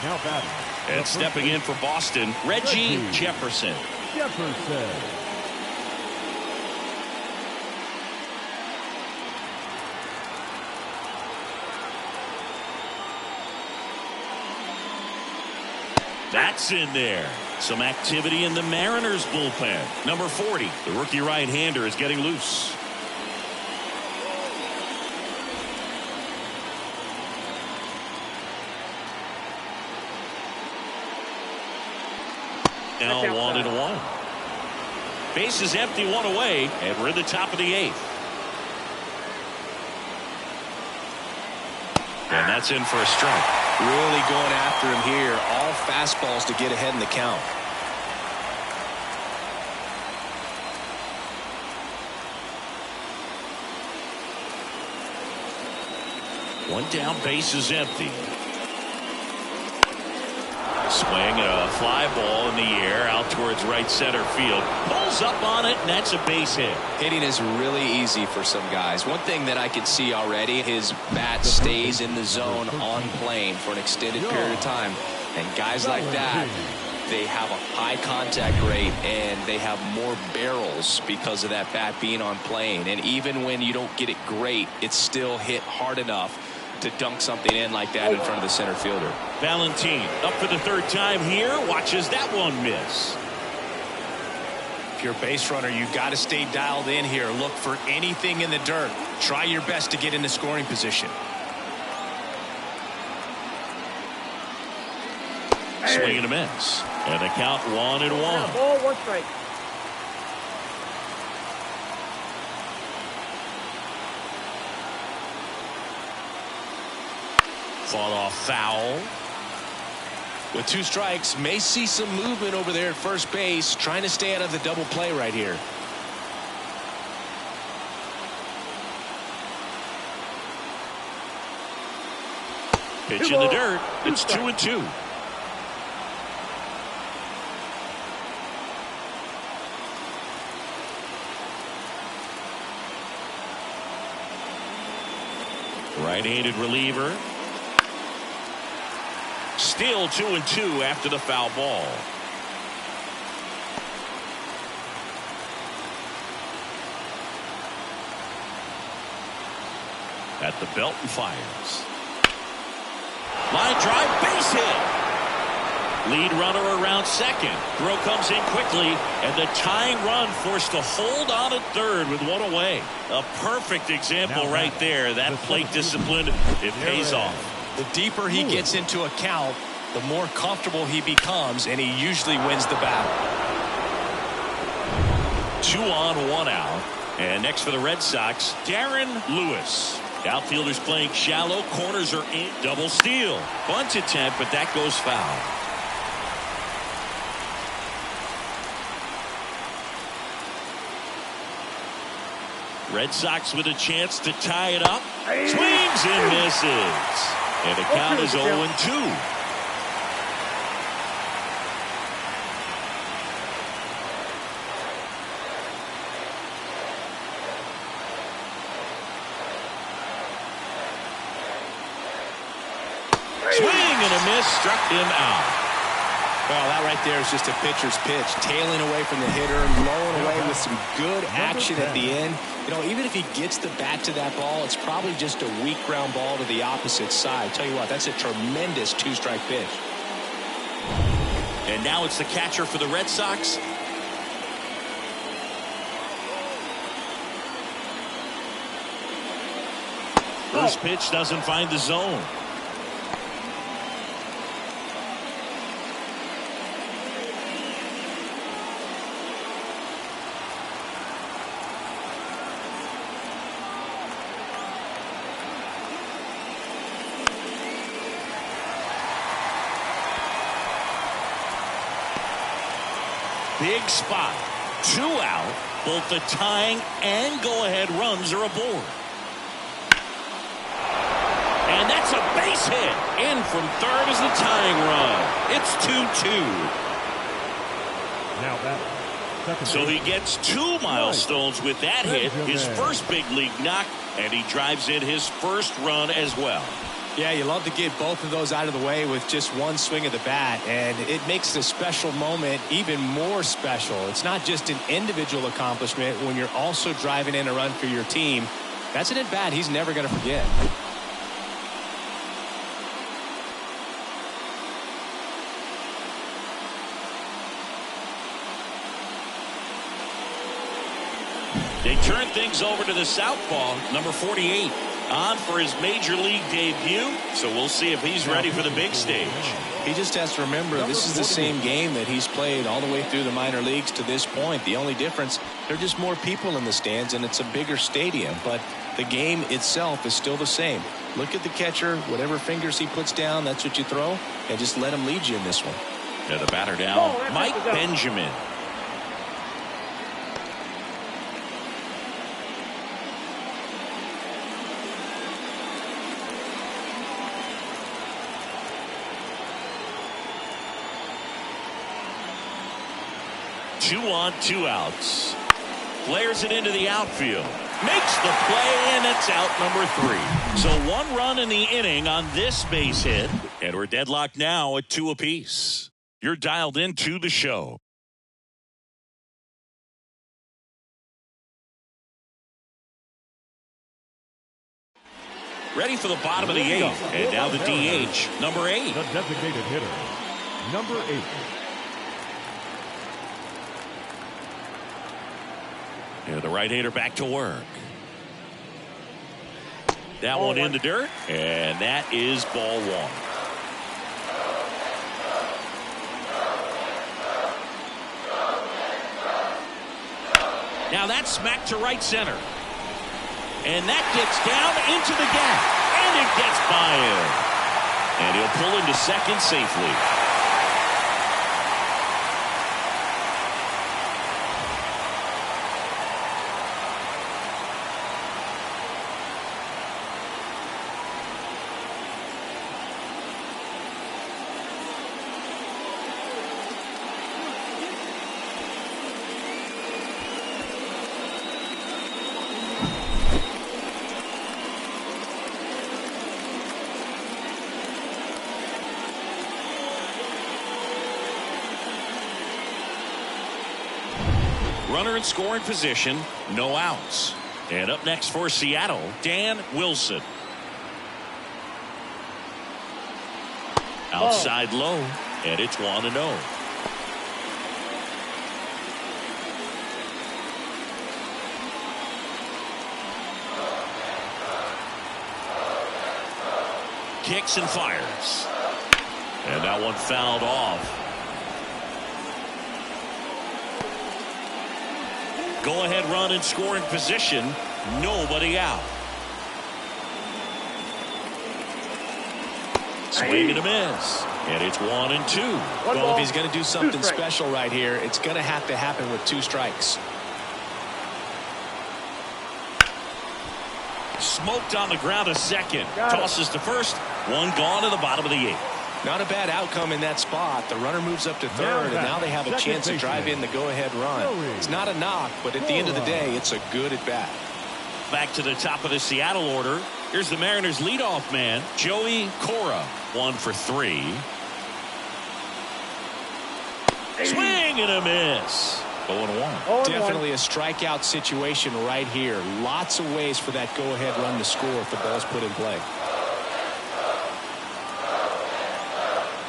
Now batting. And stepping in for Boston, Reggie Jefferson. That's in there. Some activity in the Mariners bullpen. Number 40, the rookie right-hander, is getting loose. Now 1-1. Base is empty, one away, and we're in the top of the 8th. And that's in for a strike. Really going after him here. All fastballs to get ahead in the count. One down, base is empty. Swing, a fly ball in the air out towards right center field. Pulls up on it, and that's a base hit. Hitting is really easy for some guys. One thing that I can see already, his bat stays in the zone on plane for an extended period of time. And guys like that, they have a high contact rate and they have more barrels because of that bat being on plane. And even when you don't get it great, it's still hit hard enough to dunk something in like that in front of the center fielder. Valentin up for the 3rd time here. Watches that one miss. If you're a base runner, you've got to stay dialed in here. Look for anything in the dirt. Try your best to get into scoring position. Swing and a miss. And the count 1-1. Ball, 1 strike. Fought off foul. With 2 strikes, may see some movement over there at first base, trying to stay out of the double play right here. Pitch in the dirt. It's 2-2. Right-handed reliever. Still 2-2 after the foul ball. At the belt and fires. Line drive, base hit. Lead runner around second. Throw comes in quickly, and the tying run forced to hold on at third with one away. A perfect example right there. That plate discipline, it pays off. The deeper he gets into a count, the more comfortable he becomes, and he usually wins the battle. 2 on, 1 out. And next for the Red Sox, Darren Lewis. Outfielders playing shallow, corners are in. Double steal. Bunt attempt, but that goes foul. Red Sox with a chance to tie it up. Swings and misses. And the count is 0-2. Swing and a miss, struck him out. Well, that right there is just a pitcher's pitch, tailing away from the hitter, blowing away with some good action at the end. You know, even if he gets the bat to that ball, it's probably just a weak ground ball to the opposite side. Tell you what, that's a tremendous 2-strike pitch. And now it's the catcher for the Red Sox. First pitch doesn't find the zone. Big spot. 2 out. Both the tying and go-ahead runs are aboard. And that's a base hit. In from third is the tying run. It's 2-2. Now that So he gets 2 milestones with that hit, his first big league knock, and he drives in his first run as well. Yeah, you love to get both of those out of the way with just one swing of the bat, and it makes the special moment even more special. It's not just an individual accomplishment when you're also driving in a run for your team. That's an at-bat he's never going to forget. They turn things over to the southpaw, number 48, on for his major league debut. So we'll see if he's ready for the big stage. He just has to remember this is the same game that he's played all the way through the minor leagues to this point. The only difference, there are just more people in the stands and it's a bigger stadium, but the game itself is still the same. Look at the catcher, whatever fingers he puts down, that's what you throw, and just let him lead you in this one. Yeah, the batter down, Mike Benjamin. Two on, 2 outs. Flares it into the outfield. Makes the play, and it's out number 3. So 1 run in the inning on this base hit. And we're deadlocked now at 2 apiece. You're dialed into the show. Ready for the bottom of the 8th. And now the DH, number 8. The designated hitter, number 8. And the right-hander back to work. That one in the dirt, and that is ball 1. Now that's smacked to right center. And that gets down into the gap, and it gets by him. And he'll pull into second safely. Runner in scoring position, no outs. And up next for Seattle, Dan Wilson. Outside low, and it's 1-0. Kicks and fires. And that one fouled off. Go-ahead run in scoring position. Nobody out. Swing and a miss. And it's 1-2. Well, if he's going to do something special right here, it's going to have to happen with 2 strikes. Smoked on the ground to second. Tosses to first. 1 gone to the bottom of the 8th. Not a bad outcome in that spot. The runner moves up to third, and now they have a chance to drive in the go-ahead run. It's not a knock, but at the end of the day, it's a good at-bat. Back to the top of the Seattle order. Here's the Mariners' leadoff man, Joey Cora. 1 for 3. Swing and a miss. 0-1. Definitely a strikeout situation right here. Lots of ways for that go-ahead run to score if the ball's put in play.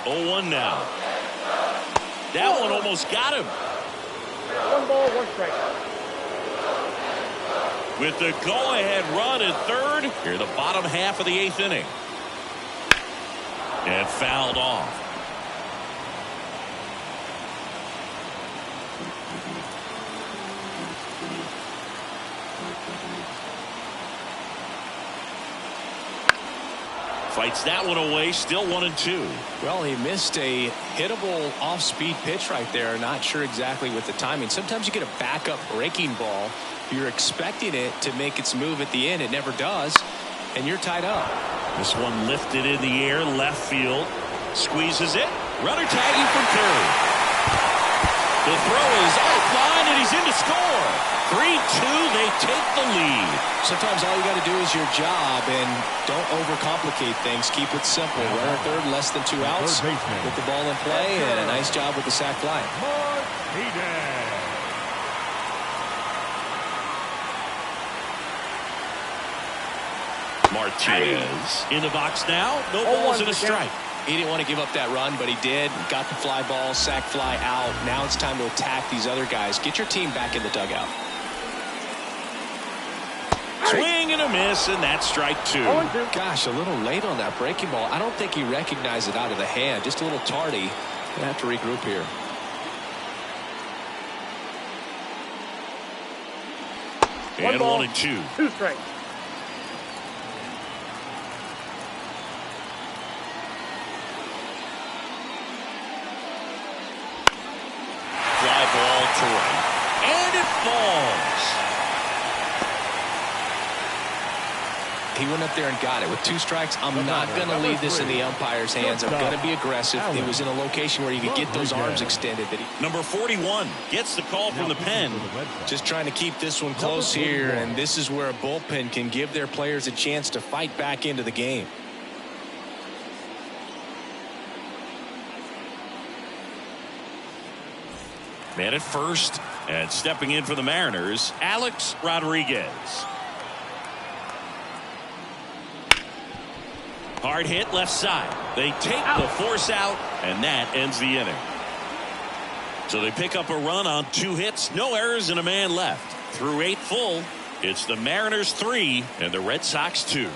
0-1 now. That one almost got him. 1 ball, 1 strike. With the go-ahead run at third, here the bottom half of the 8th inning. And fouled off. Fights that one away, still 1-2. Well, he missed a hittable off-speed pitch right there. Not sure exactly with the timing. Sometimes you get a backup breaking ball. You're expecting it to make its move at the end. It never does, and you're tied up. This one lifted in the air, left field. Squeezes it. Runner tagging from third. The throw is out. line, and he's in to score. 3-2, they take the lead. Sometimes all you got to do is your job, and don't overcomplicate things. Keep it simple. Runner third, less than 2 outs. Put the ball in play, and a nice job with the sac fly. Martinez in the box now. No balls and a strike. He didn't want to give up that run, but he did. Got the fly ball, sac fly out. Now it's time to attack these other guys. Get your team back in the dugout. Swing and a miss, and that's strike 2. Gosh, a little late on that breaking ball. I don't think he recognized it out of the hand. Just a little tardy. Gonna have to regroup here. And 1-2. 2 strikes. Fly ball to right, and it falls. He went up there and got it. With 2 strikes, I'm not going to leave this in the umpire's hands. I'm going to be aggressive. He was in a location where you could get those arms extended. Number 41 gets the call from the pen. Just trying to keep this one close here, and this is where a bullpen can give their players a chance to fight back into the game. Man at first, and stepping in for the Mariners, Alex Rodriguez. Hard hit left side. They take the force out, and that ends the inning. So they pick up a run on 2 hits, no errors, and a man left. Through 8 full, it's the Mariners 3 and the Red Sox 2.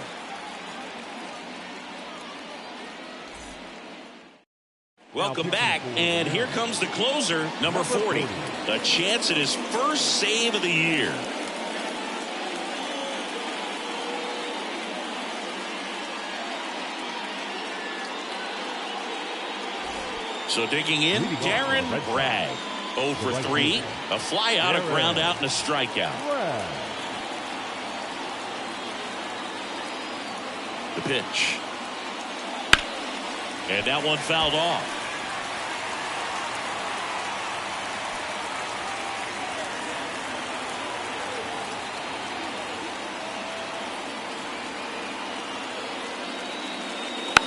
Welcome back, and here comes the closer, number 40. A chance at his first save of the year. So digging in, Darren Bragg. 0 for 3, a fly out, a ground out, and a strikeout. The pitch. And that one fouled off.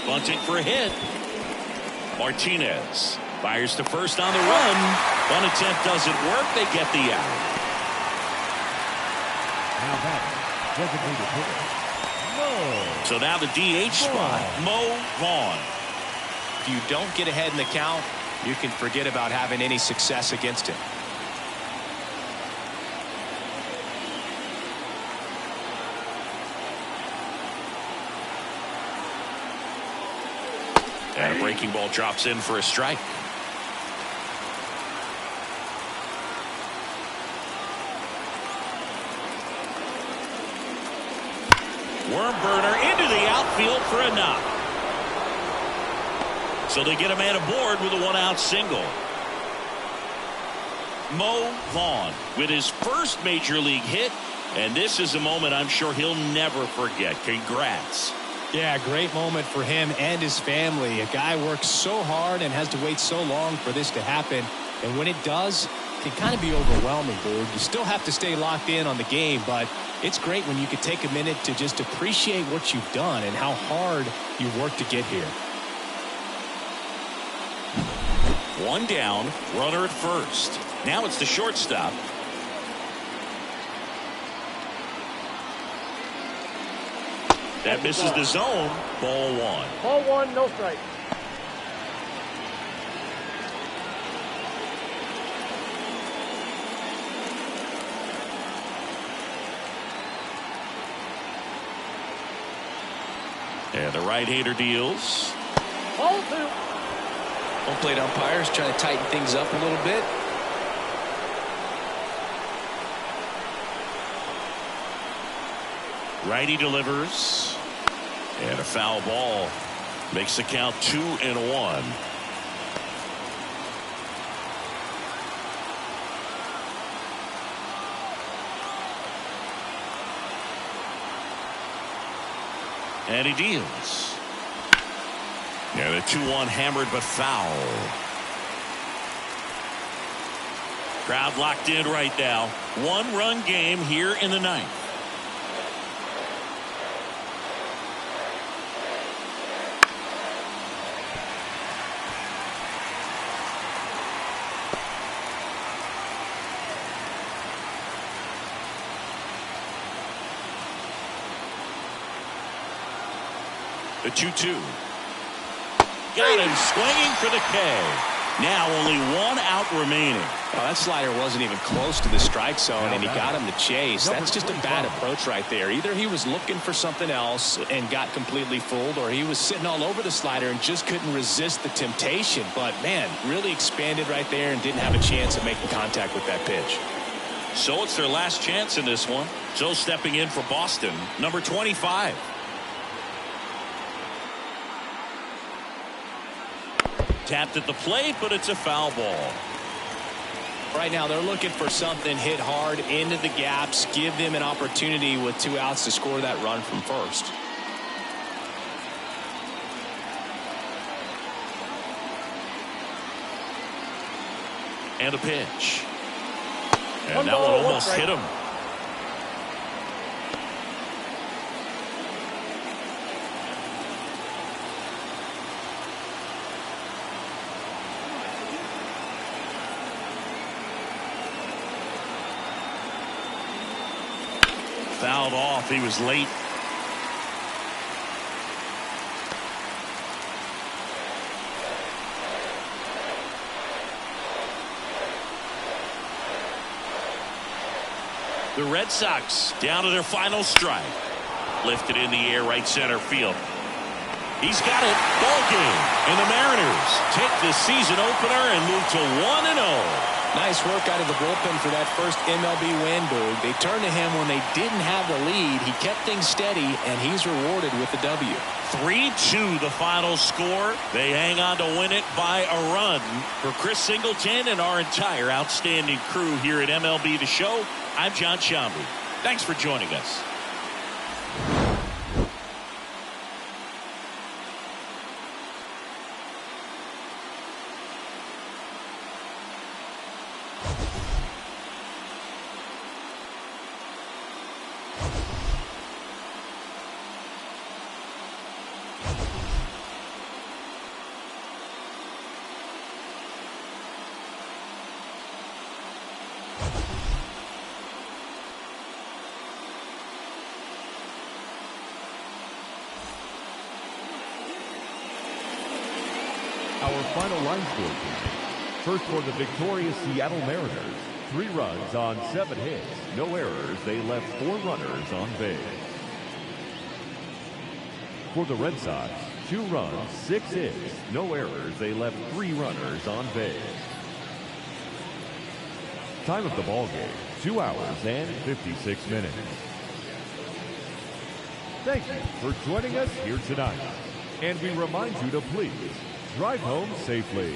Bunting for a hit. Martinez fires to first on the run. One attempt doesn't work. They get the out. Now back, designated hitter. So now the DH spot, Mo Vaughn. If you don't get ahead in the count, you can forget about having any success against him. And a breaking ball drops in for a strike. Worm burner into the outfield for a knock. So they get a man aboard with a 1-out single. Mo Vaughn with his first major league hit, and this is a moment I'm sure he'll never forget. Congrats. Yeah, great moment for him and his family. A guy works so hard and has to wait so long for this to happen. And when it does, it can kind of be overwhelming, Boog. You still have to stay locked in on the game, but it's great when you can take a minute to just appreciate what you've done and how hard you worked to get here. 1 down, runner at first. Now it's the shortstop. That misses the zone. Ball 1. Ball 1, no strike. And the right-hander deals. Ball 2. Home plate umpires trying to tighten things up a little bit. Righty delivers. And a foul ball makes the count 2-1. And he deals. And a 2-1 hammered but foul. Crowd locked in right now. 1-run game here in the ninth. The 2-2. Got him swinging for the K. Now only 1 out remaining. Well, that slider wasn't even close to the strike zone, and he got him to chase. That's just a bad approach right there. Either he was looking for something else and got completely fooled, or he was sitting all over the slider and just couldn't resist the temptation. But, man, really expanded right there and didn't have a chance of making contact with that pitch. So it's their last chance in this one. So stepping in for Boston, number 25. Tapped at the plate, but it's a foul ball. Right now they're looking for something hit hard into the gaps, give them an opportunity with 2 outs to score that run from first. And a pitch. And that one almost hit him. Fouled off. He was late. The Red Sox down to their final strike. Lifted in the air, right center field. He's got it. Ball game. And the Mariners take the season opener and move to 1-0. Nice work out of the bullpen for that first MLB win, Boog. They turned to him when they didn't have the lead. He kept things steady, and he's rewarded with the W. 3-2 the final score. They hang on to win it by a run. For Chris Singleton and our entire outstanding crew here at MLB The Show, I'm John Shambi. Thanks for joining us. Our final line score tonight. First for the victorious Seattle Mariners, 3 runs on 7 hits, no errors. They left 4 runners on base. For the Red Sox, 2 runs, 6 hits, no errors. They left 3 runners on base. Time of the ball game, 2 hours and 56 minutes. Thank you for joining us here tonight. And we remind you to please drive home safely.